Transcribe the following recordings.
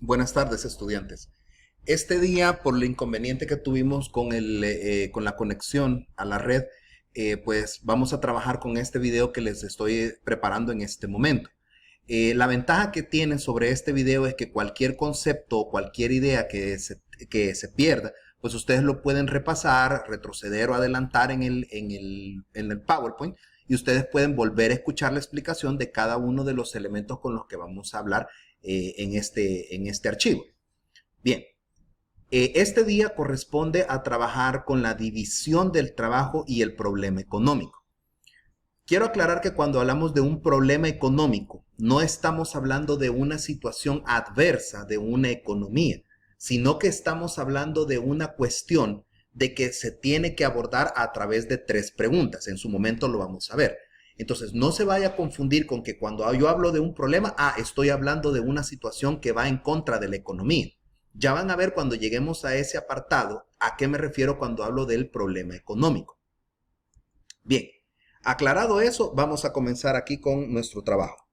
Buenas tardes, estudiantes. Este día, por el inconveniente que tuvimos con la conexión a la red, pues vamos a trabajar con este video que les estoy preparando en este momento. La ventaja que tiene sobre este video es que cualquier concepto o cualquier idea que se pierda, pues ustedes lo pueden repasar, retroceder o adelantar en el PowerPoint, y ustedes pueden volver a escuchar la explicación de cada uno de los elementos con los que vamos a hablar en este archivo. Bien, este día corresponde a trabajar con la división del trabajo y el problema económico. Quiero aclarar que cuando hablamos de un problema económico, no estamos hablando de una situación adversa de una economía, sino que estamos hablando de una cuestión de que se tiene que abordar a través de 3 preguntas. En su momento lo vamos a ver. Entonces, no se vaya a confundir con que cuando yo hablo de un problema, estoy hablando de una situación que va en contra de la economía. Ya van a ver cuando lleguemos a ese apartado a qué me refiero cuando hablo del problema económico. Bien, aclarado eso, vamos a comenzar aquí con nuestro trabajo.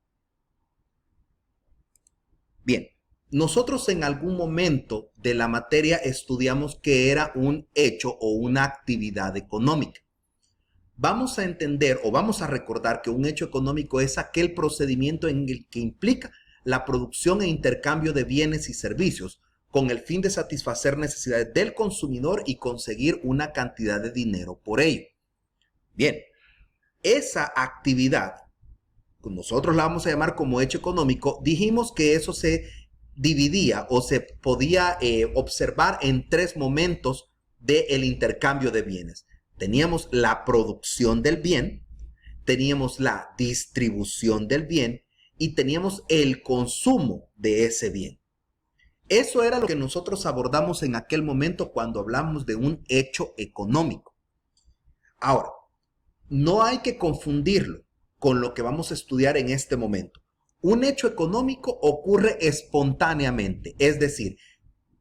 Bien, nosotros en algún momento de la materia estudiamos qué era un hecho o una actividad económica. Vamos a entender o vamos a recordar que un hecho económico es aquel procedimiento en el que implica la producción e intercambio de bienes y servicios con el fin de satisfacer necesidades del consumidor y conseguir una cantidad de dinero por ello. Bien, esa actividad, nosotros la vamos a llamar como hecho económico, dijimos que eso se dividía o se podía observar en 3 momentos del intercambio de bienes. Teníamos la producción del bien, teníamos la distribución del bien y teníamos el consumo de ese bien. Eso era lo que nosotros abordamos en aquel momento cuando hablamos de un hecho económico. Ahora, no hay que confundirlo con lo que vamos a estudiar en este momento. Un hecho económico ocurre espontáneamente, es decir,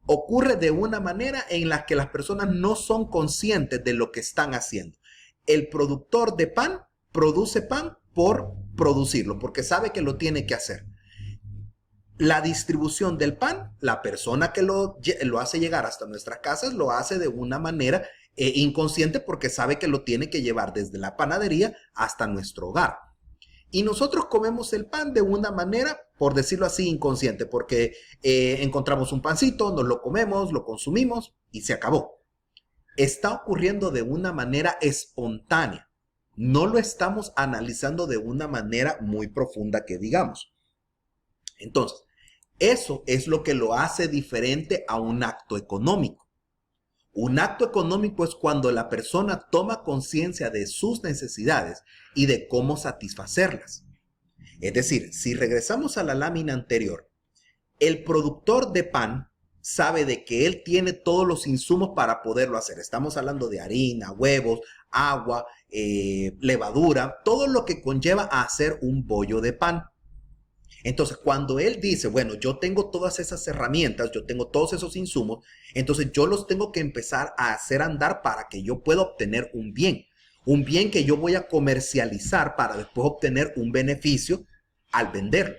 ocurre de una manera en la que las personas no son conscientes de lo que están haciendo. El productor de pan produce pan por producirlo, porque sabe que lo tiene que hacer. La distribución del pan, la persona que lo hace llegar hasta nuestras casas lo hace de una manera inconsciente porque sabe que lo tiene que llevar desde la panadería hasta nuestro hogar. Y nosotros comemos el pan de una manera, por decirlo así, inconsciente, porque encontramos un pancito, nos lo comemos, lo consumimos y se acabó. Está ocurriendo de una manera espontánea. No lo estamos analizando de una manera muy profunda que digamos. Entonces, eso es lo que lo hace diferente a un acto económico. Un acto económico es cuando la persona toma conciencia de sus necesidades y de cómo satisfacerlas. Es decir, si regresamos a la lámina anterior, el productor de pan sabe de que él tiene todos los insumos para poderlo hacer. Estamos hablando de harina, huevos, agua, levadura, todo lo que conlleva a hacer un bollo de pan. Entonces, cuando él dice, bueno, yo tengo todas esas herramientas, yo tengo todos esos insumos, entonces yo los tengo que empezar a hacer andar para que yo pueda obtener un bien que yo voy a comercializar para después obtener un beneficio al venderlo.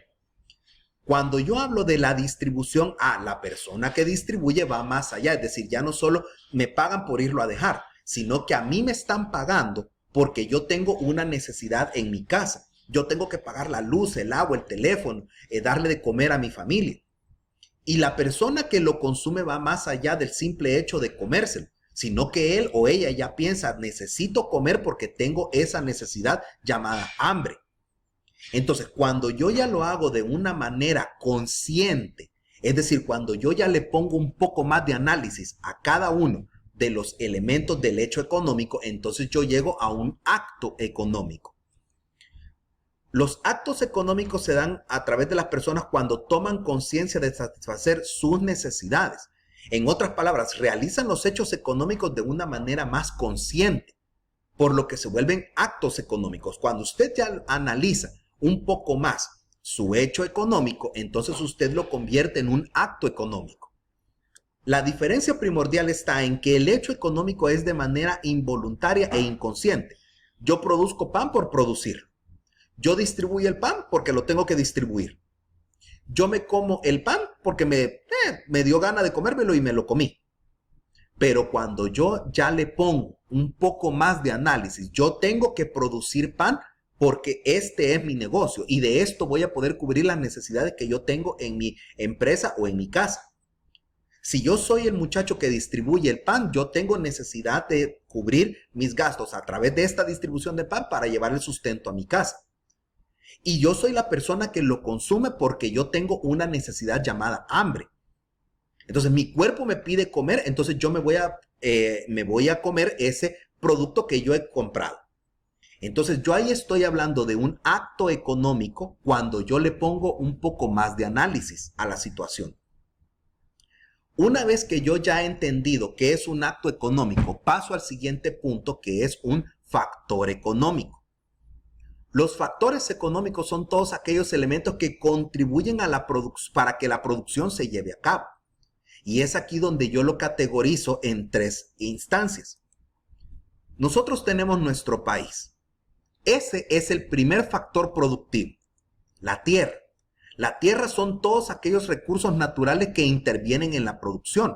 Cuando yo hablo de la distribución, la persona que distribuye va más allá, es decir, ya no solo me pagan por irlo a dejar, sino que a mí me están pagando porque yo tengo una necesidad en mi casa. Yo tengo que pagar la luz, el agua, el teléfono, darle de comer a mi familia. Y la persona que lo consume va más allá del simple hecho de comérselo, sino que él o ella ya piensa, necesito comer porque tengo esa necesidad llamada hambre. Entonces, cuando yo ya lo hago de una manera consciente, es decir, cuando yo ya le pongo un poco más de análisis a cada uno de los elementos del hecho económico, entonces yo llego a un acto económico. Los actos económicos se dan a través de las personas cuando toman conciencia de satisfacer sus necesidades. En otras palabras, realizan los hechos económicos de una manera más consciente, por lo que se vuelven actos económicos. Cuando usted ya analiza un poco más su hecho económico, entonces usted lo convierte en un acto económico. La diferencia primordial está en que el hecho económico es de manera involuntaria e inconsciente. Yo produzco pan por producir. Yo distribuyo el pan porque lo tengo que distribuir. Yo me como el pan porque me dio gana de comérmelo y me lo comí. Pero cuando yo ya le pongo un poco más de análisis, yo tengo que producir pan porque este es mi negocio y de esto voy a poder cubrir las necesidades que yo tengo en mi empresa o en mi casa. Si yo soy el muchacho que distribuye el pan, yo tengo necesidad de cubrir mis gastos a través de esta distribución de pan para llevar el sustento a mi casa. Y yo soy la persona que lo consume porque yo tengo una necesidad llamada hambre. Entonces mi cuerpo me pide comer, entonces yo me voy a comer ese producto que yo he comprado. Entonces yo ahí estoy hablando de un acto económico cuando yo le pongo un poco más de análisis a la situación. Una vez que yo ya he entendido qué es un acto económico, paso al siguiente punto, que es un factor económico. Los factores económicos son todos aquellos elementos que contribuyen a para que la producción se lleve a cabo. Y es aquí donde yo lo categorizo en 3 instancias. Nosotros tenemos nuestro país. Ese es el primer factor productivo, la tierra. La tierra son todos aquellos recursos naturales que intervienen en la producción.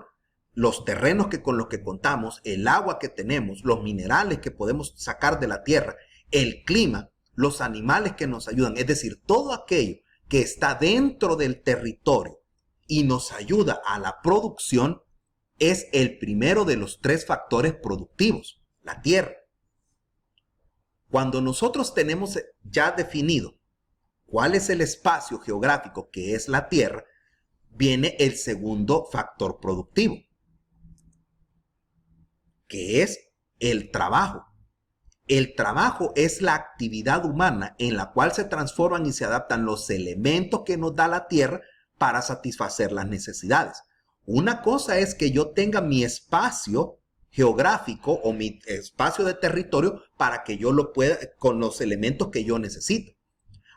Los terrenos con los que contamos, el agua que tenemos, los minerales que podemos sacar de la tierra, el clima, los animales que nos ayudan. Es decir, todo aquello que está dentro del territorio y nos ayuda a la producción es el primero de los 3 factores productivos, la tierra. Cuando nosotros tenemos ya definido cuál es el espacio geográfico que es la tierra, viene el segundo factor productivo, que es el trabajo. El trabajo es la actividad humana en la cual se transforman y se adaptan los elementos que nos da la tierra para satisfacer las necesidades. Una cosa es que yo tenga mi espacio geográfico o mi espacio de territorio para que yo lo pueda con los elementos que yo necesito.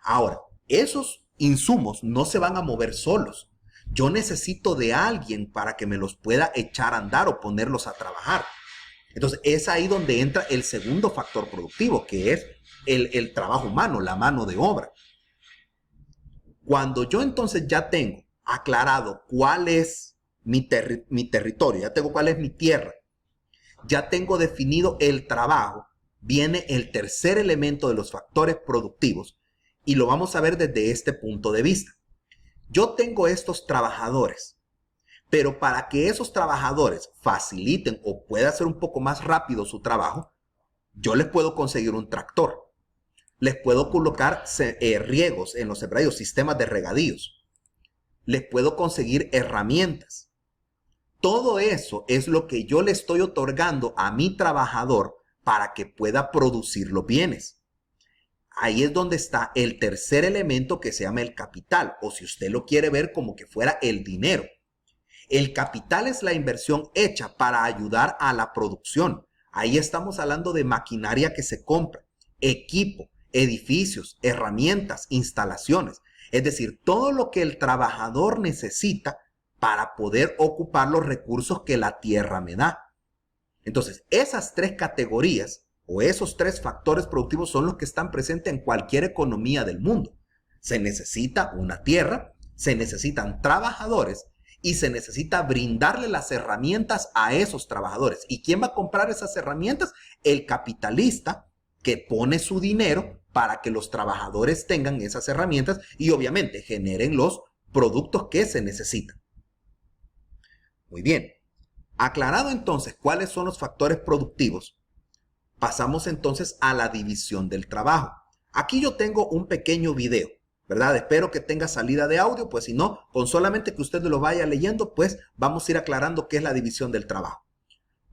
Ahora, esos insumos no se van a mover solos. Yo necesito de alguien para que me los pueda echar a andar o ponerlos a trabajar. Entonces, es ahí donde entra el segundo factor productivo, que es el trabajo humano, la mano de obra. Cuando yo entonces ya tengo aclarado cuál es mi territorio, ya tengo cuál es mi tierra, ya tengo definido el trabajo, viene el tercer elemento de los factores productivos y lo vamos a ver desde este punto de vista. Yo tengo estos trabajadores, pero para que esos trabajadores faciliten o pueda hacer un poco más rápido su trabajo, yo les puedo conseguir un tractor. Les puedo colocar riegos en los sembradíos, sistemas de regadíos. Les puedo conseguir herramientas. Todo eso es lo que yo le estoy otorgando a mi trabajador para que pueda producir los bienes. Ahí es donde está el tercer elemento que se llama el capital, o si usted lo quiere ver como que fuera el dinero. El capital es la inversión hecha para ayudar a la producción. Ahí estamos hablando de maquinaria que se compra, equipo, edificios, herramientas, instalaciones. Es decir, todo lo que el trabajador necesita para poder ocupar los recursos que la tierra me da. Entonces, esas 3 categorías o esos 3 factores productivos son los que están presentes en cualquier economía del mundo. Se necesita una tierra, se necesitan trabajadores y se necesita brindarle las herramientas a esos trabajadores. ¿Y quién va a comprar esas herramientas? El capitalista que pone su dinero para que los trabajadores tengan esas herramientas y obviamente generen los productos que se necesitan. Muy bien. Aclarado entonces cuáles son los factores productivos, pasamos entonces a la división del trabajo. Aquí yo tengo un pequeño video, ¿verdad? Espero que tenga salida de audio, pues si no, con solamente que usted lo vaya leyendo, pues vamos a ir aclarando qué es la división del trabajo.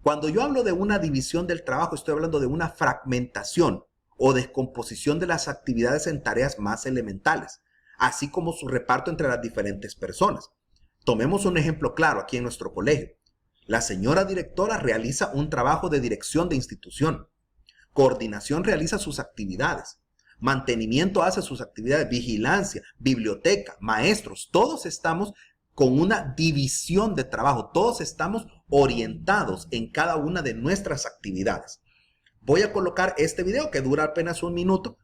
Cuando yo hablo de una división del trabajo, estoy hablando de una fragmentación o descomposición de las actividades en tareas más elementales, así como su reparto entre las diferentes personas. Tomemos un ejemplo claro aquí en nuestro colegio. La señora directora realiza un trabajo de dirección de institución. Coordinación realiza sus actividades. Mantenimiento hace sus actividades. Vigilancia, biblioteca, maestros. Todos estamos con una división de trabajo. Todos estamos orientados en cada una de nuestras actividades. Voy a colocar este video que dura apenas 1 minuto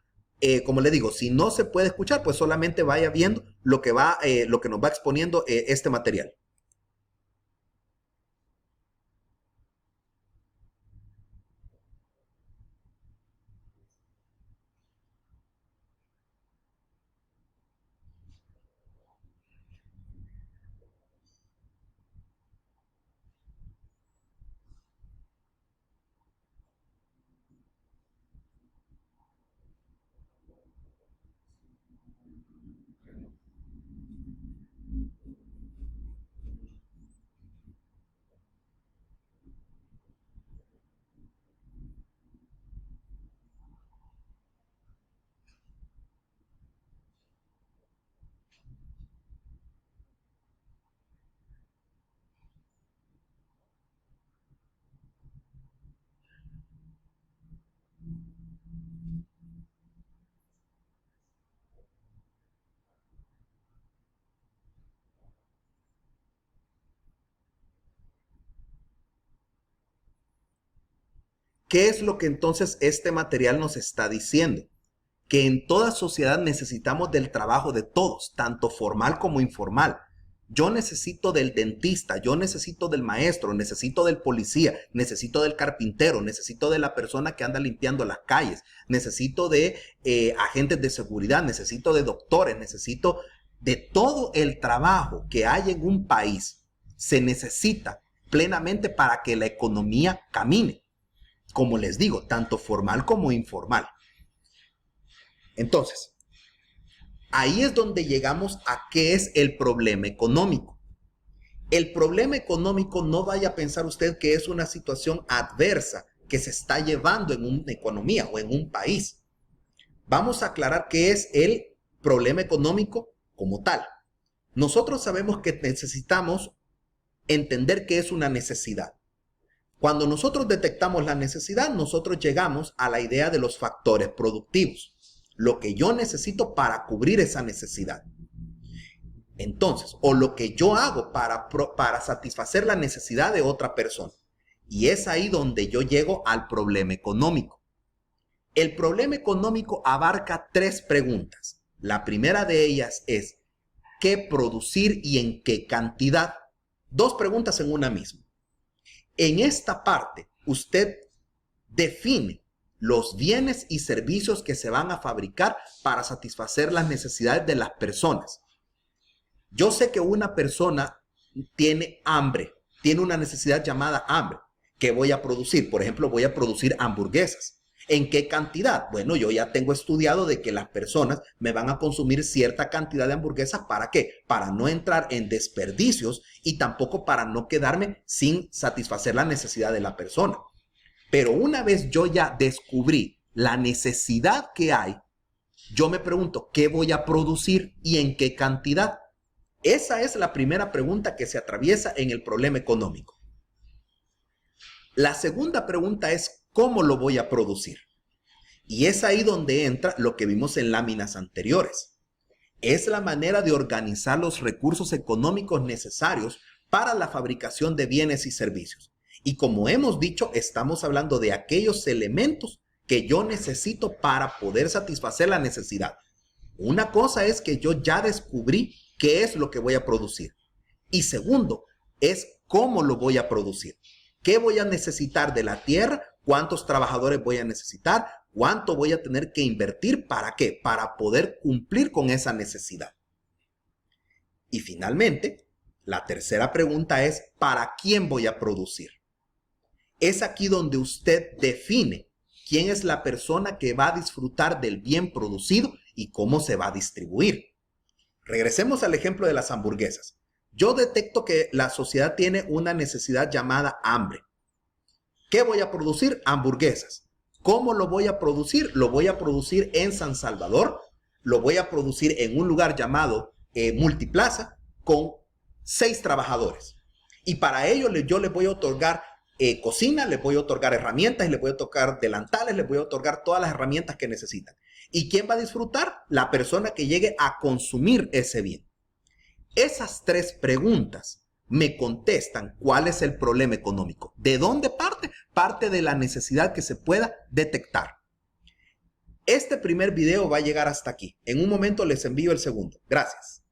como le digo, si no se puede escuchar, pues solamente vaya viendo lo que nos va exponiendo este material. ¿Qué es lo que entonces este material nos está diciendo? Que en toda sociedad necesitamos del trabajo de todos, tanto formal como informal. Yo necesito del dentista, yo necesito del maestro, necesito del policía, necesito del carpintero, necesito de la persona que anda limpiando las calles, necesito de agentes de seguridad, necesito de doctores, necesito de todo el trabajo que hay en un país. Se necesita plenamente para que la economía camine. Como les digo, tanto formal como informal. Entonces, ahí es donde llegamos a qué es el problema económico. El problema económico, no vaya a pensar usted que es una situación adversa que se está llevando en una economía o en un país. Vamos a aclarar qué es el problema económico como tal. Nosotros sabemos que necesitamos entender qué es una necesidad. Cuando nosotros detectamos la necesidad, nosotros llegamos a la idea de los factores productivos. Lo que yo necesito para cubrir esa necesidad. Entonces, o lo que yo hago para satisfacer la necesidad de otra persona. Y es ahí donde yo llego al problema económico. El problema económico abarca 3 preguntas. La primera de ellas es, ¿qué producir y en qué cantidad? 2 preguntas en una misma. En esta parte, usted define los bienes y servicios que se van a fabricar para satisfacer las necesidades de las personas. Yo sé que una persona tiene hambre, tiene una necesidad llamada hambre. ¿Qué voy a producir? Por ejemplo, voy a producir hamburguesas. ¿En qué cantidad? Bueno, yo ya tengo estudiado de que las personas me van a consumir cierta cantidad de hamburguesas. ¿Para qué? Para no entrar en desperdicios y tampoco para no quedarme sin satisfacer la necesidad de la persona. Pero una vez yo ya descubrí la necesidad que hay, yo me pregunto, ¿qué voy a producir y en qué cantidad? Esa es la primera pregunta que se atraviesa en el problema económico. La segunda pregunta es, ¿cómo lo voy a producir? Y es ahí donde entra lo que vimos en láminas anteriores. Es la manera de organizar los recursos económicos necesarios para la fabricación de bienes y servicios. Y como hemos dicho, estamos hablando de aquellos elementos que yo necesito para poder satisfacer la necesidad. Una cosa es que yo ya descubrí qué es lo que voy a producir. Y segundo, es cómo lo voy a producir. ¿Qué voy a necesitar de la tierra? ¿Cuántos trabajadores voy a necesitar? ¿Cuánto voy a tener que invertir? ¿Para qué? Para poder cumplir con esa necesidad. Y finalmente, la tercera pregunta es, ¿para quién voy a producir? Es aquí donde usted define quién es la persona que va a disfrutar del bien producido y cómo se va a distribuir. Regresemos al ejemplo de las hamburguesas. Yo detecto que la sociedad tiene una necesidad llamada hambre. ¿Qué voy a producir? Hamburguesas. ¿Cómo lo voy a producir? Lo voy a producir en San Salvador. Lo voy a producir en un lugar llamado Multiplaza con 6 trabajadores. Y para ello yo les voy a otorgar cocina, les voy a otorgar herramientas, les voy a otorgar delantales, les voy a otorgar todas las herramientas que necesitan. ¿Y quién va a disfrutar? La persona que llegue a consumir ese bien. Esas 3 preguntas me contestan cuál es el problema económico. ¿De dónde parte? Parte de la necesidad que se pueda detectar. Este primer video va a llegar hasta aquí. En un momento les envío el segundo. Gracias.